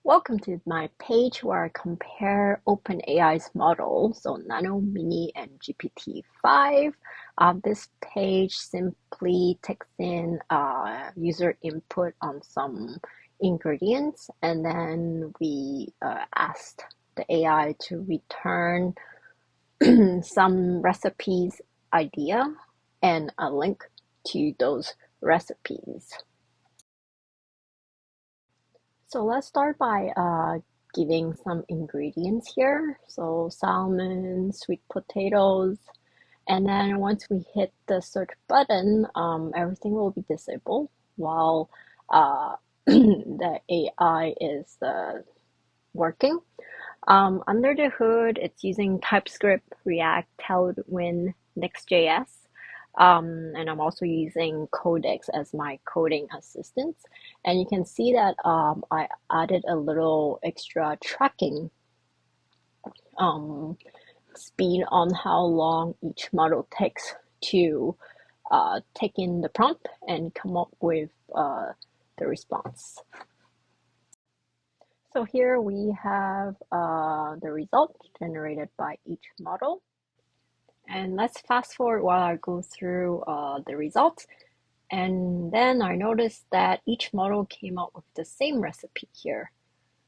Welcome to my page where I compare OpenAI's model, so Nano, Mini, and GPT-5. This page simply takes in user input on some ingredients, and then we asked the AI to return some recipes idea and a link to those recipes. So let's start by giving some ingredients here. So salmon, sweet potatoes, and then once we hit the search button, everything will be disabled while the AI is working. Under the hood, it's using TypeScript, React, Tailwind, Next.js. And I'm also using Codex as my coding assistant. And you can see that I added a little extra tracking um, speed on how long each model takes to take in the prompt and come up with the response. So here we have the result generated by each model. And let's fast forward while I go through the results. And then I noticed that each model came out with the same recipe here.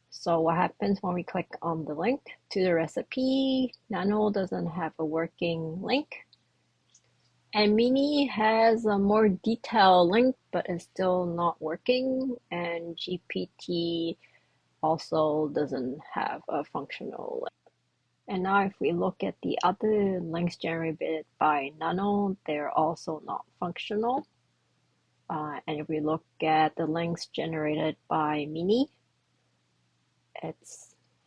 So what happens when we click on the link to the recipe? Nano doesn't have a working link. And Mini has a more detailed link, but it's still not working. And GPT also doesn't have a functional link. And now if we look at the other links generated by Nano, they're also not functional. And if we look at the links generated by Mini, it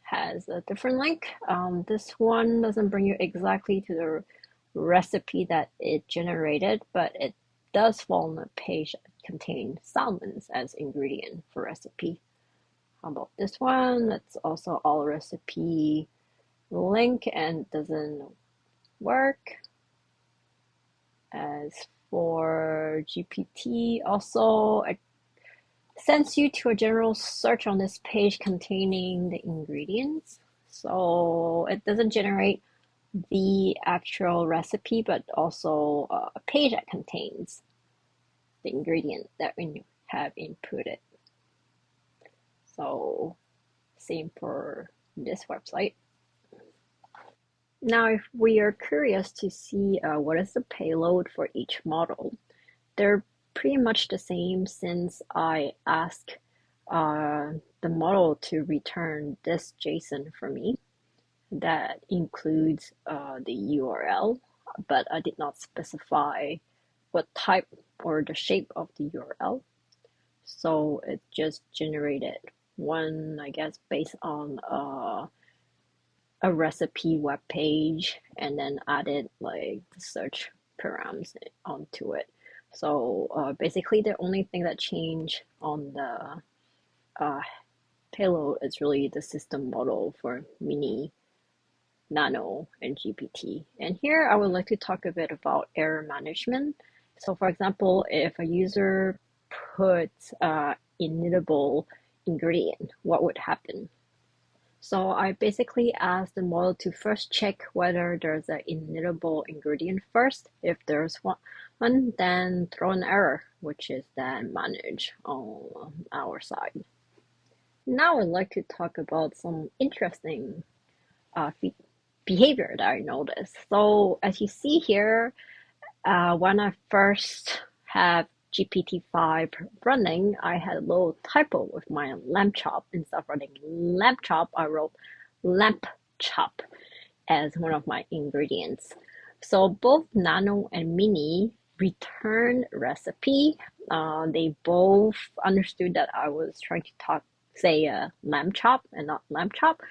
has a different link. This one doesn't bring you exactly to the recipe that it generated, but it does fall on a page that contains salmons as ingredient for recipe. How about this one? That's also all recipe link and doesn't work. As for GPT, also it sends you to a general search on this page containing the ingredients. So it doesn't generate the actual recipe, but also a page that contains the ingredient that we have inputted. So same for this website. Now, if we are curious to see what is the payload for each model, they're pretty much the same since I ask the model to return this JSON for me. That includes the URL, but I did not specify what type or the shape of the URL. So it just generated one, I guess, based on a recipe web page and then added like the search params onto it. So basically the only thing that changed on the payload is really the system model for Mini, Nano, and GPT. And here I would like to talk a bit about error management. So for example, if a user puts inedible ingredient, what would happen? So I basically asked the model to first check whether there's an inedible ingredient first. If there's one, then throw an error, which is then managed on our side. Now I'd like to talk about some interesting uh, behavior that I noticed. So as you see here, when I first had GPT-5 running, I had a little typo with my lamb chop. Instead of running lamb chop, I wrote lamp chop as one of my ingredients. So both Nano and Mini return recipe. They both understood that I was trying to say lamb chop and not lamb chop.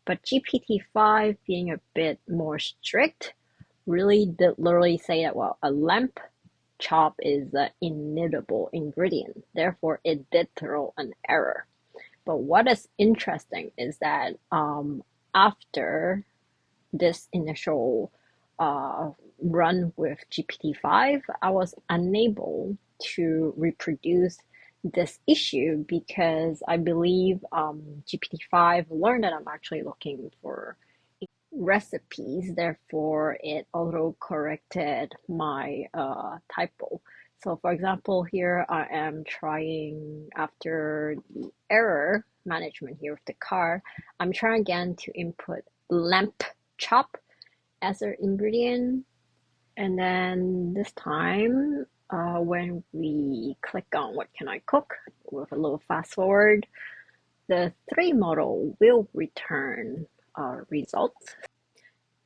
But GPT-5, being a bit more strict, really did literally say that, well, a lamb chop is an inedible ingredient. Therefore, it did throw an error. But what is interesting is that after this initial run with GPT-5, I was unable to reproduce this issue because I believe GPT-5 learned that I'm actually looking for recipes, therefore it auto corrected my typo. So for example, here I am trying after the error management here with the car, I'm trying again to input lamp chop as an ingredient. And then this time, when we click on what can I cook with a little fast forward, the 3 model will return results.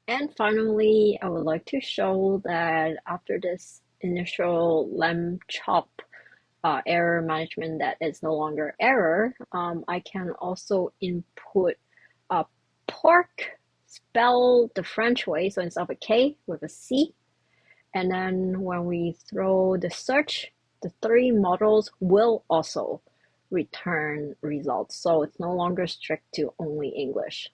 And finally, I would like to show that after this initial lamb chop error management that is no longer error, I can also input pork spelled the French way, so instead of a K with a C. And then when we throw the search, the 3 models will also return results. So it's no longer strict to only English.